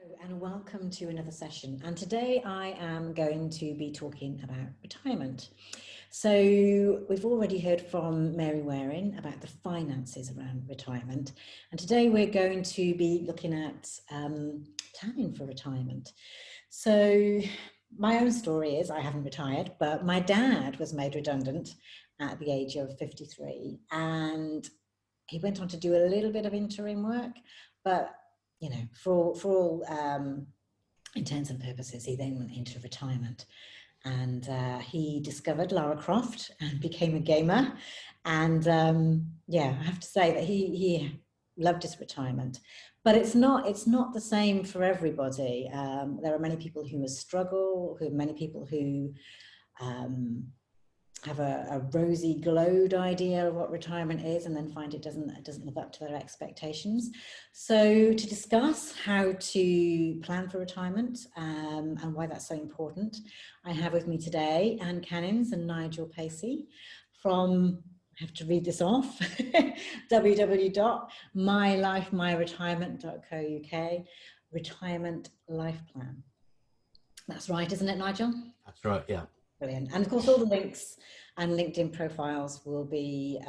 And welcome to another session. And today I am going to be talking about retirement. So we've already heard from Mary Waring about the finances around retirement. And today we're going to be looking at planning for retirement. So my own story is I haven't retired, but my dad was made redundant at the age of 53. And he went on to do a little bit of interim work, but you know, for all intents and purposes, he then went into retirement, and he discovered Lara Croft and became a gamer. And yeah, I have to say that he loved his retirement, but it's not the same for everybody. There are many people who must struggle, many people who have a rosy glowed idea of what retirement is and then find it doesn't live up to their expectations. So to discuss how to plan for retirement and why that's so important, I have with me today Cannings and Nigel Pacey from, I have to read this off, www.mylifemyretirement.co.uk, retirement life plan. That's right, isn't it, Nigel? That's right, yeah. Brilliant. And of course, all the links and LinkedIn profiles will be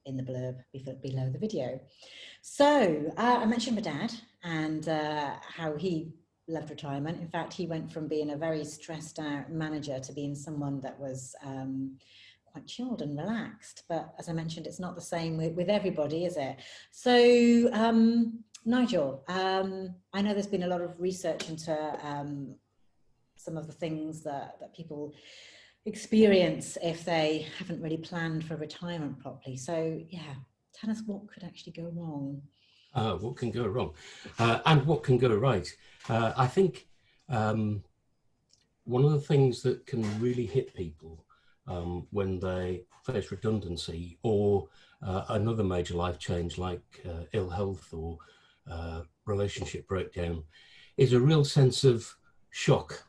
in the blurb below the video. So I mentioned my dad and how he loved retirement. In fact, he went from being a very stressed out manager to being someone that was quite chilled and relaxed. But as I mentioned, it's not the same with everybody, is it? So Nigel, I know there's been a lot of research into some of the things that people experience if they haven't really planned for retirement properly. So yeah, tell us what could actually go wrong. What can go wrong and what can go right. I think one of the things that can really hit people when they face redundancy or another major life change like ill health or relationship breakdown is a real sense of shock.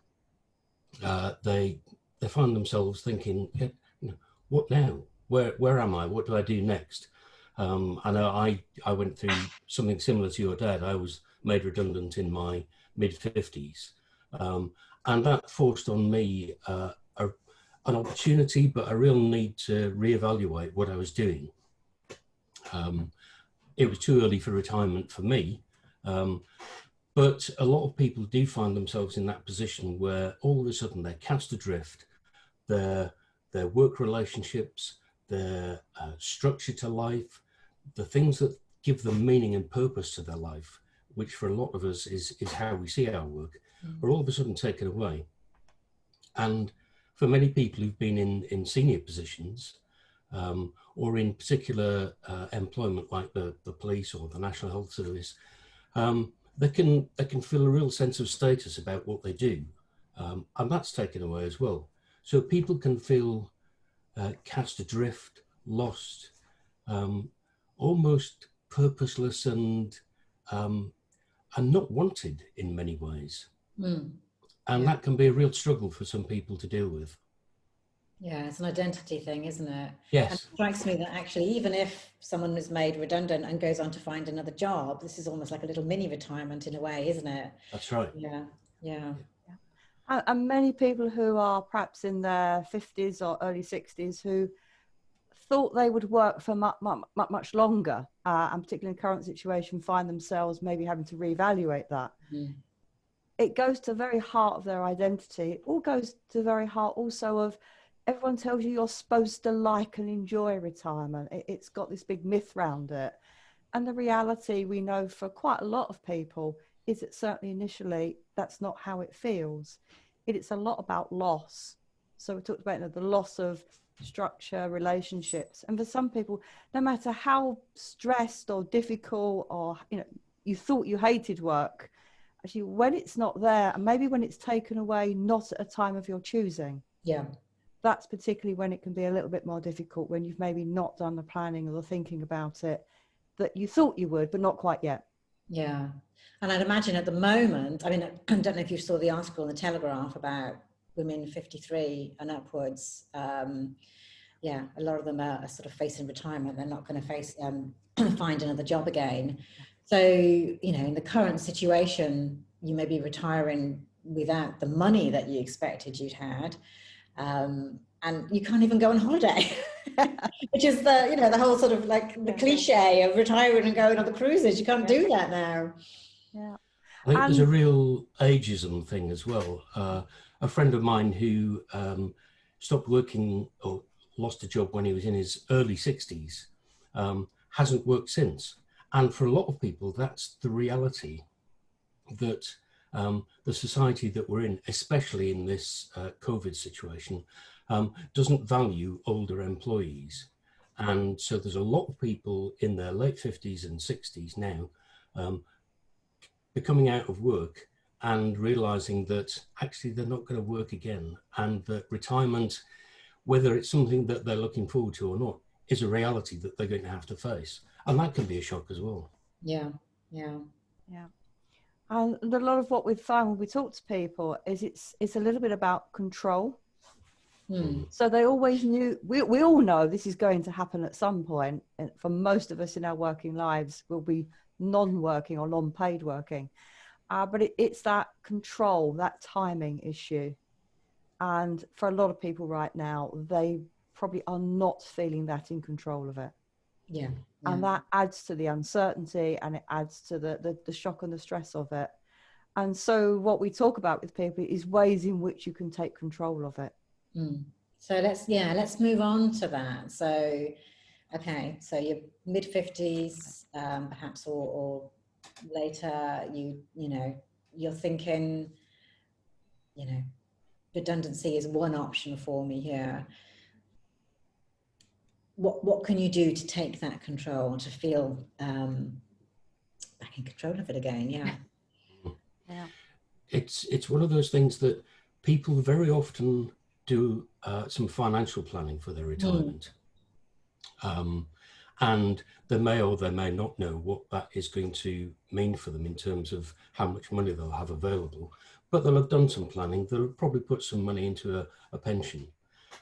They find themselves thinking, you know, what now? Where am I? What do I do next? I know I went through something similar to your dad. I was made redundant in my mid-50s, and that forced on me an opportunity, but a real need to reevaluate what I was doing. It was too early for retirement for me. But a lot of people do find themselves in that position where all of a sudden they're cast adrift, their work relationships, their structure to life, the things that give them meaning and purpose to their life, which for a lot of us is how we see our work, are all of a sudden taken away. And for many people who've been in senior positions or in particular employment like the police or the National Health Service, they can feel a real sense of status about what they do, and that's taken away as well. So people can feel cast adrift, lost, almost purposeless, and not wanted in many ways. And that can be a real struggle for some people to deal with. Yeah, it's an identity thing, isn't it? Yes. And it strikes me that actually, even if someone is made redundant and goes on to find another job, this is almost like a little mini retirement in a way, isn't it? That's right. Yeah. And many people who are perhaps in their 50s or early 60s who thought they would work for much longer, and particularly in the current situation, find themselves maybe having to reevaluate that. It goes to the very heart of their identity. It all goes to the very heart also of everyone tells you you're supposed to like and enjoy retirement. It's got this big myth around it. And the reality we know for quite a lot of people is that certainly initially that's not how it feels. It's a lot about loss. So we talked about the loss of structure, relationships. And for some people, no matter how stressed or difficult or you thought you hated work, actually when it's not there, and maybe when it's taken away not at a time of your choosing. Yeah. That's particularly when it can be a little bit more difficult, when you've maybe not done the planning or the thinking about it that you thought you would, but not quite yet. Yeah. And I'd imagine at the moment, I mean, I don't know if you saw the article in the Telegraph about women 53 and upwards. Yeah, a lot of them are sort of facing retirement. They're not going to find another job again. So, you know, in the current situation, you may be retiring without the money that you expected you'd had, and you can't even go on holiday, which is the, you know, the whole sort of like the cliche of retiring and going on the cruises. You can't do that now. Yeah. I think there's a real ageism thing as well. A friend of mine who stopped working or lost a job when he was in his early 60s hasn't worked since. And for a lot of people, that's the reality, that the society that we're in, especially in this COVID situation, doesn't value older employees. And so there's a lot of people in their late 50s and 60s now becoming out of work and realizing that actually they're not going to work again, and that retirement, whether it's something that they're looking forward to or not, is a reality that they're going to have to face. And that can be a shock as well. Yeah. And a lot of what we find when we talk to people is it's a little bit about control. So they always knew, we all know this is going to happen at some point. And for most of us in our working lives, will be non-working or non-paid working. But it's that control, that timing issue. And for a lot of people right now, they probably are not feeling that in control of it. Yeah. And that adds to the uncertainty, and it adds to the shock and the stress of it. And so what we talk about with people is ways in which you can take control of it. So let's move on to that. So, okay, so you're mid-50s, perhaps, or later, you know, you're thinking, you know, redundancy is one option for me here. What can you do to take that control, to feel back in control of it again? Yeah. It's one of those things that people very often do some financial planning for their retirement. And they may or they may not know what that is going to mean for them in terms of how much money they'll have available, but they'll have done some planning. They'll probably put some money into a pension.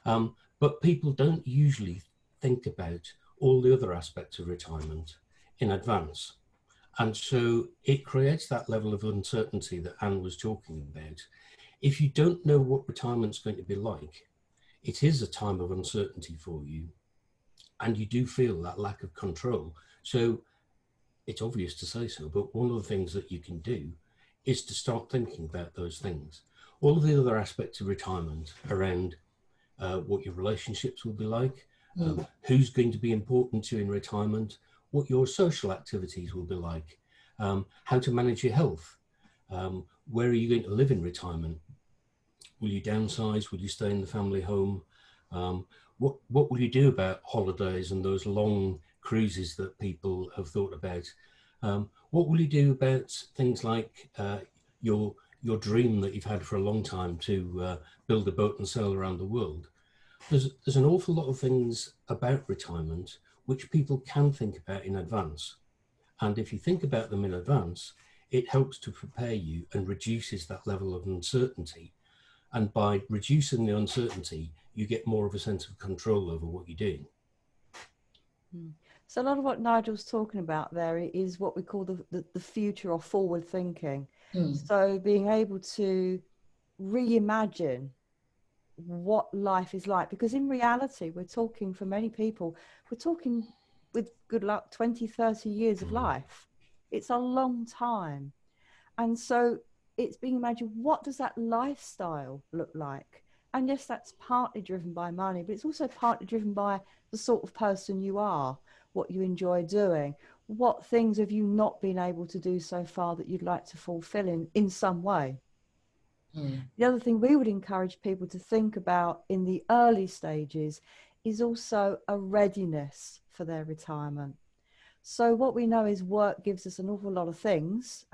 But people don't usually think about all the other aspects of retirement in advance. And so it creates that level of uncertainty that Anne was talking about. If you don't know what retirement's going to be like, it is a time of uncertainty for you, and you do feel that lack of control. So it's obvious to say so, but one of the things that you can do is to start thinking about those things. All of the other aspects of retirement around what your relationships will be like, who's going to be important to you in retirement, what your social activities will be like, how to manage your health, where are you going to live in retirement? Will you downsize? Will you stay in the family home? What will you do about holidays and those long cruises that people have thought about? What will you do about things like your dream that you've had for a long time to build a boat and sail around the world? There's an awful lot of things about retirement which people can think about in advance. And if you think about them in advance, it helps to prepare you and reduces that level of uncertainty. And by reducing the uncertainty, you get more of a sense of control over what you're doing. So a lot of what Nigel's talking about there is what we call the future or forward thinking. So being able to reimagine what life is like, because in reality, we're talking, for many people, we're talking with good luck 20, 30 years of life. It's a long time. And so it's being imagined, what does that lifestyle look like? And yes, that's partly driven by money, but it's also partly driven by the sort of person you are, what you enjoy doing, what things have you not been able to do so far that you'd like to fulfill in some way. The other thing we would encourage people to think about in the early stages is also a readiness for their retirement. So what we know is work gives us an awful lot of things.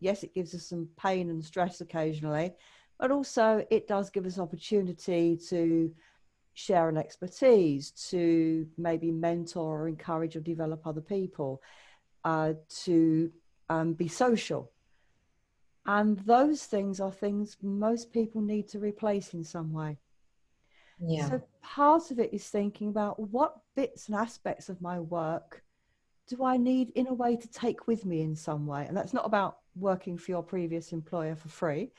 Yes, it gives us some pain and stress occasionally, but also it does give us opportunity to share an expertise, to maybe mentor or encourage or develop other people, to be social. And those things are things most people need to replace in some way. So part of it is thinking about what bits and aspects of my work do I need in a way to take with me in some way? And that's not about working for your previous employer for free.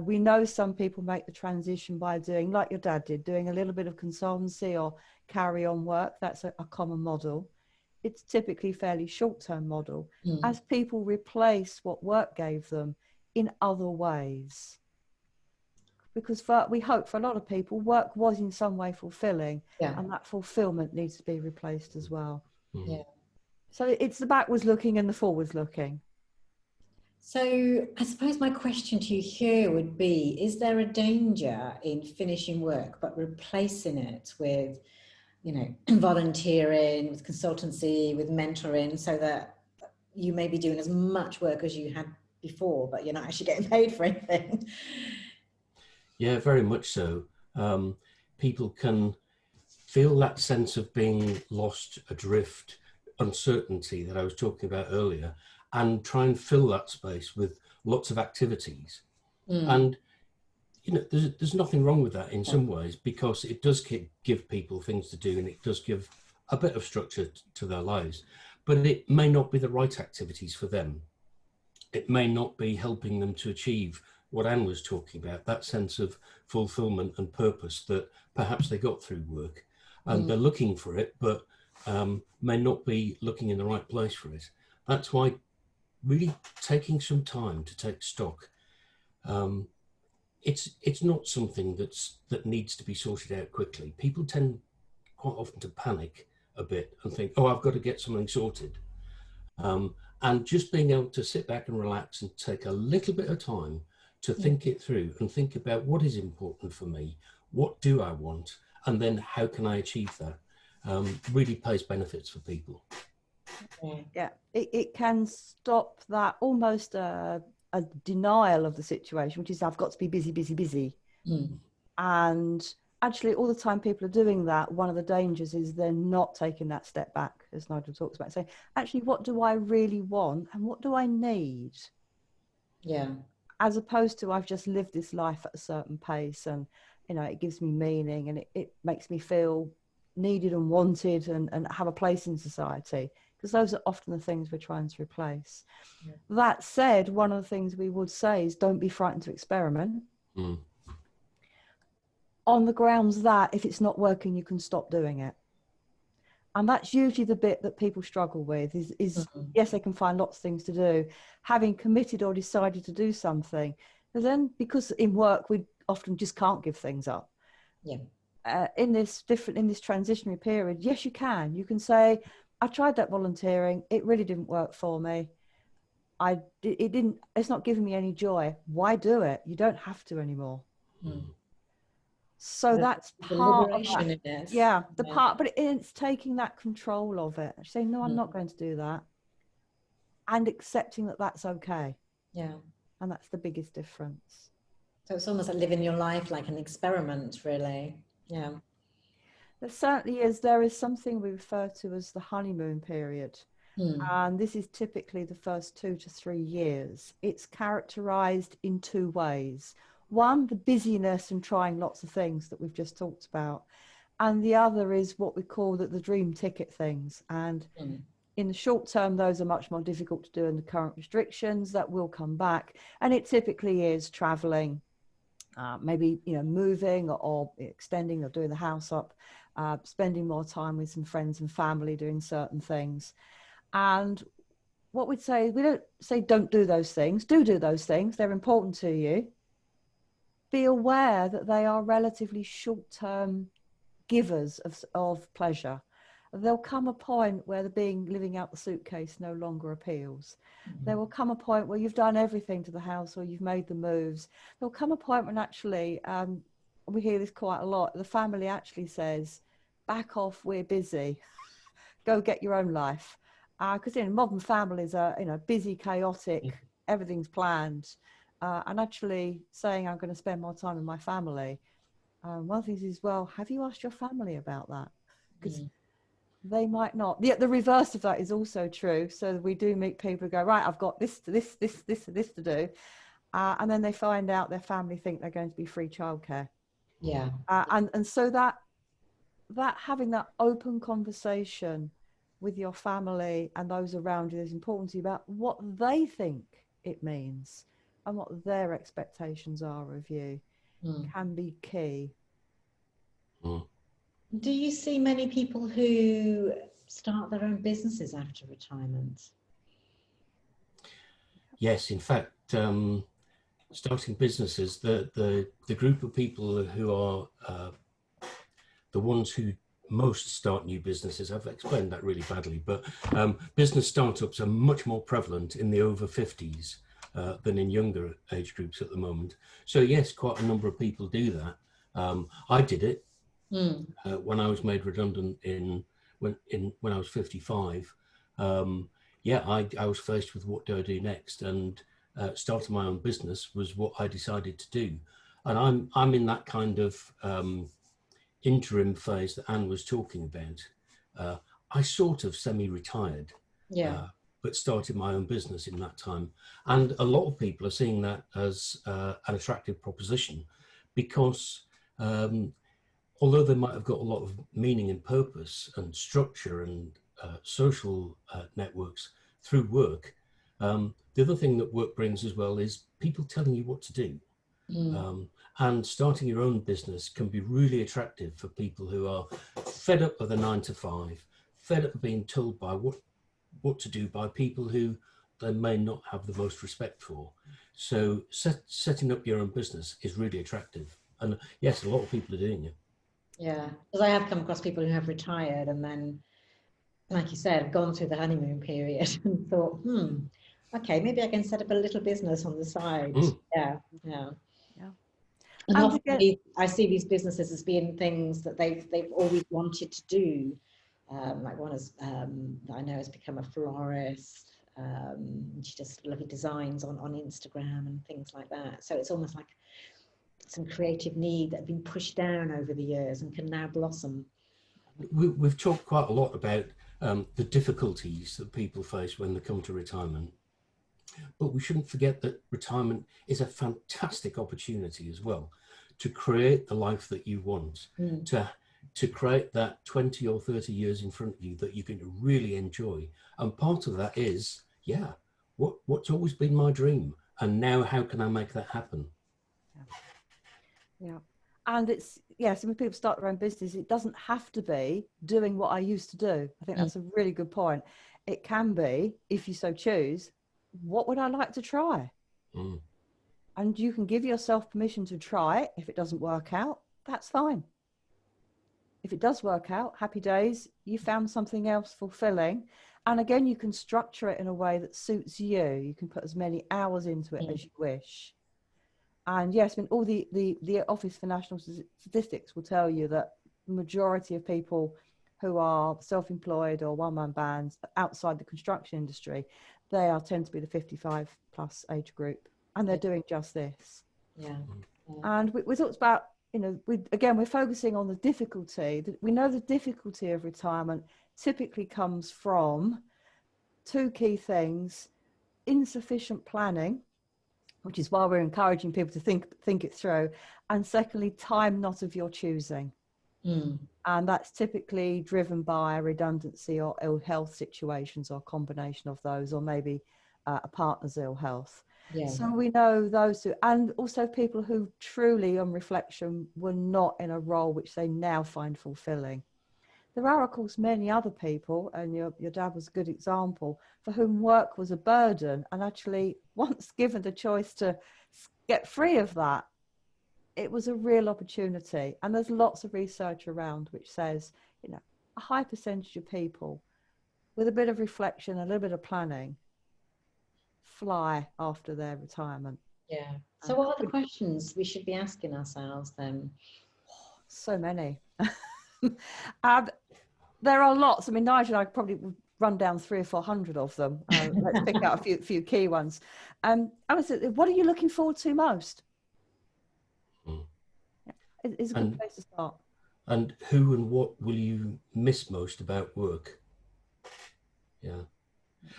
We know some people make the transition by doing, like your dad did, doing a little bit of consultancy or carry on work. That's a common model. It's typically fairly short-term model as people replace what work gave them in other ways. Because we hope for a lot of people, work was in some way fulfilling, and that fulfillment needs to be replaced as well. Yeah. So it's the backwards looking and the forwards looking. So I suppose my question to you here would be, is there a danger in finishing work but replacing it with, you know, volunteering, with consultancy, with mentoring, so that you may be doing as much work as you had before, but you're not actually getting paid for anything? Yeah, very much so. People can feel that sense of being lost adrift, uncertainty that I was talking about earlier, and try and fill that space with lots of activities. And you know, there's nothing wrong with that in some ways, because it does give people things to do, and it does give a bit of structure to their lives. But it may not be the right activities for them. It may not be helping them to achieve what Anne was talking about, that sense of fulfillment and purpose that perhaps they got through work, and they're looking for it, but may not be looking in the right place for it. That's why really taking some time to take stock. It's not something that needs to be sorted out quickly. People tend quite often to panic a bit and think, oh, I've got to get something sorted. And just being able to sit back and relax and take a little bit of time to think it through and think about what is important for me, what do I want, and then how can I achieve that, really pays benefits for people. Yeah, it can stop that almost a denial of the situation, which is I've got to be busy, busy, busy. And actually all the time people are doing that, one of the dangers is they're not taking that step back, as Nigel talks about, saying, actually, what do I really want and what do I need? Yeah. As opposed to I've just lived this life at a certain pace and, you know, it gives me meaning and it makes me feel needed and wanted and have a place in society. Because those are often the things we're trying to replace. Yeah. That said, one of the things we would say is don't be frightened to experiment. On the grounds that if it's not working, you can stop doing it. And that's usually the bit that people struggle with is yes, they can find lots of things to do. Having committed or decided to do something, but then because in work, we often just can't give things up. Yeah. In this transitionary period, yes, you can. You can say, I tried that volunteering. It really didn't work for me. It's not giving me any joy. Why do it? You don't have to anymore. So that's part of that. In it. Yeah, part, but it's taking that control of it. Saying, no, I'm not going to do that. And accepting that that's okay. Yeah. And that's the biggest difference. So it's almost like living your life like an experiment, really. Yeah. There certainly is. There is something we refer to as the honeymoon period. And this is typically the first 2 to 3 years. It's characterized in 2 ways. One, the busyness and trying lots of things that we've just talked about. And the other is what we call the dream ticket things. And in the short term, those are much more difficult to do in the current restrictions. That will come back. And it typically is traveling, maybe, you know, moving or extending or doing the house up, spending more time with some friends and family doing certain things. And what we'd say, we don't say don't do those things. Do those things. They're important to you. Be aware that they are relatively short-term givers of pleasure. There'll come a point where living out the suitcase no longer appeals. There will come a point where you've done everything to the house or you've made the moves. There'll come a point when actually, we hear this quite a lot, the family actually says, back off, we're busy. Go get your own life. Because modern families are, you know, busy, chaotic, everything's planned. And actually saying I'm going to spend more time with my family. One of the things is, well, have you asked your family about that? Because they might not. The reverse of that is also true. So we do meet people who go, right, I've got this to do. And then they find out their family think they're going to be free childcare. And so that having that open conversation with your family and those around you, is important to you about what they think it means and what their expectations are of you can be key. Do you see many people who start their own businesses after retirement? Yes, in fact, starting businesses, the group of people who are the ones who most start new businesses, I've explained that really badly, but business startups are much more prevalent in the over 50s than in younger age groups at the moment. So yes, quite a number of people do that. I did it when I was made redundant when I was 55. Yeah, I was faced with what do I do next, and starting my own business was what I decided to do. And I'm in that kind of interim phase that Anne was talking about. I sort of semi-retired, but started my own business in that time. And a lot of people are seeing that as an attractive proposition, because although they might have got a lot of meaning and purpose and structure and social networks through work, the other thing that work brings as well is people telling you what to do. And starting your own business can be really attractive for people who are fed up of the 9 to 5, fed up of being told by what to do by people who they may not have the most respect for. So setting up your own business is really attractive. And yes, a lot of people are doing it. Yeah, because I have come across people who have retired and then, like you said, have gone through the honeymoon period and thought, okay, maybe I can set up a little business on the side. Yeah. And often I see these businesses as being things that they've always wanted to do. Like one is that I know has become a florist. She does lovely designs on Instagram and things like that. So it's almost like some creative need that have been pushed down over the years and can now blossom. We've talked quite a lot about the difficulties that people face when they come to retirement. But we shouldn't forget that retirement is a fantastic opportunity as well to create the life that you want, to create that 20 or 30 years in front of you that you can really enjoy. And part of that is, what's always been my dream, and now how can I make that happen? Yeah. And it's, so when people start their own business, it doesn't have to be doing what I used to do. I think that's a really good point. It can be, if you so choose, what would I like to try? And you can give yourself permission to try it. If it doesn't work out, that's fine. If it does work out, happy days, you found something else fulfilling. And again, you can structure it in a way that suits you. You can put as many hours into it as you wish. And yes, I mean, all the Office for National Statistics will tell you that the majority of people who are self-employed or one-man bands outside the construction industry, they tend to be the 55 plus age group, and they're doing just this. And we talked about, we're focusing on the difficulty. We know the difficulty of retirement typically comes from two key things: insufficient planning, which is why we're encouraging people to think it through, and secondly, time not of your choosing. And that's typically driven by redundancy or ill health situations, or a combination of those, or maybe a partner's ill health. So we know those who, and also people who truly on reflection were not in a role which they now find fulfilling. There are, of course, many other people, and your dad was a good example, for whom work was a burden, and actually once given the choice to get free of that, it was a real opportunity. And there's lots of research around which says, a high percentage of people with a bit of reflection, a little bit of planning, fly after their retirement. So what are the questions we should be asking ourselves then? So many. There are lots. I mean, Nigel and I probably would run down 300 or 400 of them. Let's pick out a few key ones. I would say, what are you looking forward to most? It's a good place to start. And who and what will you miss most about work?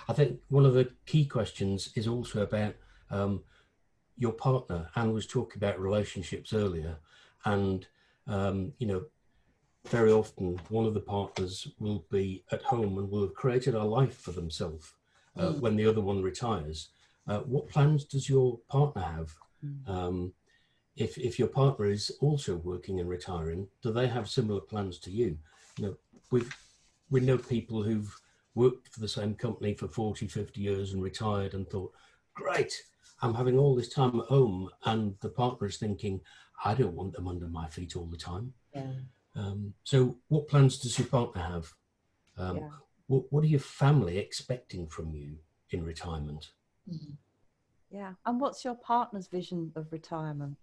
I think one of the key questions is also about your partner. Anne was talking about relationships earlier, and very often one of the partners will be at home and will have created a life for themselves when the other one retires. What plans does your partner have? If your partner is also working and retiring, do they have similar plans to you? You know, we know people who've worked for the same company for 40, 50 years and retired and thought, great, I'm having all this time at home, and the partner is thinking, I don't want them under my feet all the time. Yeah. So what plans does your partner have? Yeah. What are your family expecting from you in retirement? Yeah. And what's your partner's vision of retirement?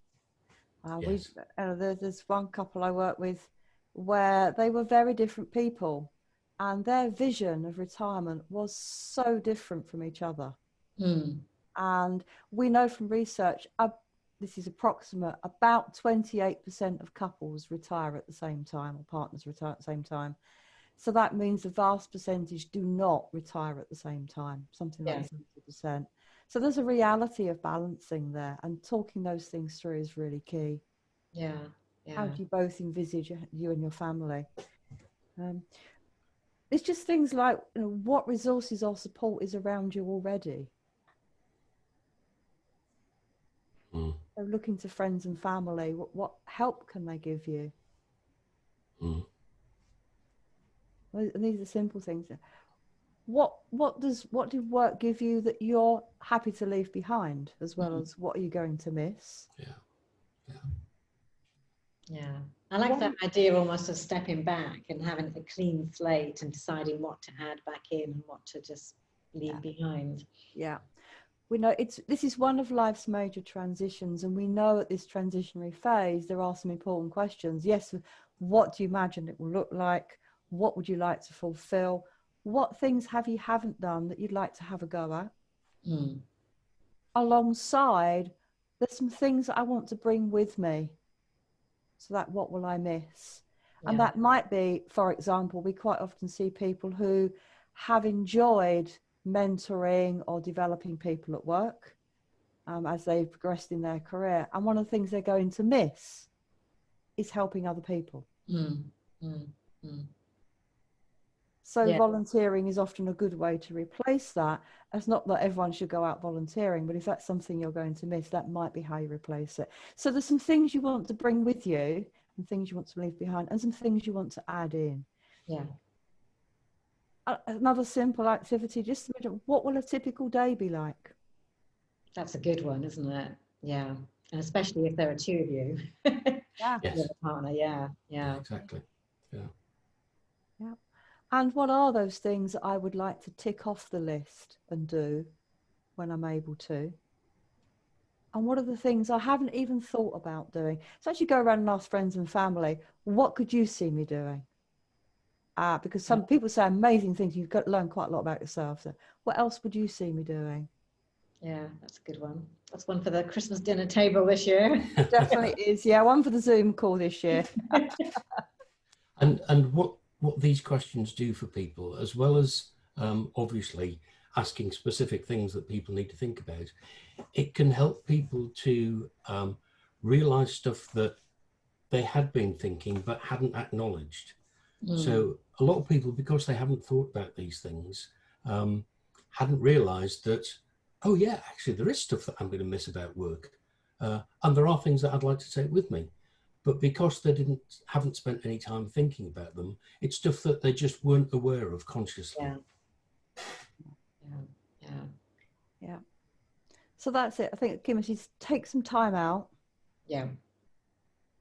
Yes. There's one couple I work with where they were very different people, and their vision of retirement was so different from each other. And we know from research, this is approximate, about 28% of couples retire at the same time, or partners retire at the same time. So that means a vast percentage do not retire at the same time, something like 70%. So there's a reality of balancing there, and talking those things through is really key. Yeah. How do you both envisage you and your family? It's just things like, what resources or support is around you already. So looking to friends and family, what help can they give you? And these are simple things. What do work give you that you're happy to leave behind, as well as what are you going to miss? Yeah. I like that idea almost of stepping back and having a clean slate and deciding what to add back in and what to just leave behind. Yeah. We know this is one of life's major transitions, and we know at this transitionary phase there are some important questions. Yes, what do you imagine it will look like? What would you like to fulfill? What things haven't done that you'd like to have a go at? Alongside, there's some things that I want to bring with me. So that, what will I miss? And that might be, for example, we quite often see people who have enjoyed mentoring or developing people at work as they've progressed in their career. And one of the things they're going to miss is helping other people. So volunteering is often a good way to replace that. It's not that everyone should go out volunteering, but if that's something you're going to miss, that might be how you replace it. So there's some things you want to bring with you and things you want to leave behind, and some things you want to add in. Yeah. Another simple activity, just what will a typical day be like? That's a good one, isn't it? Yeah. And especially if there are two of you. Yeah. Yes. Partner. Yeah. Exactly. Yeah. And what are those things that I would like to tick off the list and do when I'm able to? And what are the things I haven't even thought about doing? So actually go around and ask friends and family, what could you see me doing? Because some people say amazing things. You've got to learn quite a lot about yourself. So what else would you see me doing? Yeah, that's a good one. That's one for the Christmas dinner table this year. Definitely is. Yeah, one for the Zoom call this year. And what these questions do for people, as well as obviously asking specific things that people need to think about, it can help people to realize stuff that they had been thinking but hadn't acknowledged. So a lot of people, because they haven't thought about these things, hadn't realized that, oh yeah, actually there is stuff that I'm going to miss about work, and there are things that I'd like to take with me. But because they haven't spent any time thinking about them, it's stuff that they just weren't aware of consciously. Yeah. So that's it. I think, Kim, is take some time out. Yeah.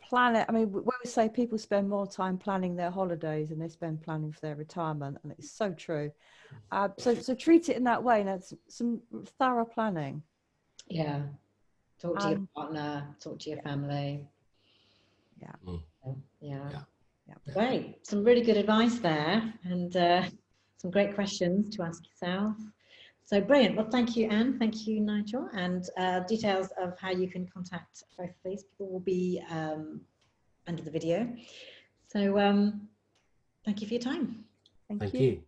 Plan it. I mean, when we say people spend more time planning their holidays than they spend planning for their retirement, and it's so true. So treat it in that way. Now, some thorough planning. Yeah. Talk to your partner. Talk to your family. Yeah. Great. Some really good advice there, and some great questions to ask yourself. So brilliant. Well, thank you, Anne. Thank you, Nigel. And details of how you can contact both of these people will be under the video. So thank you for your time. Thank you.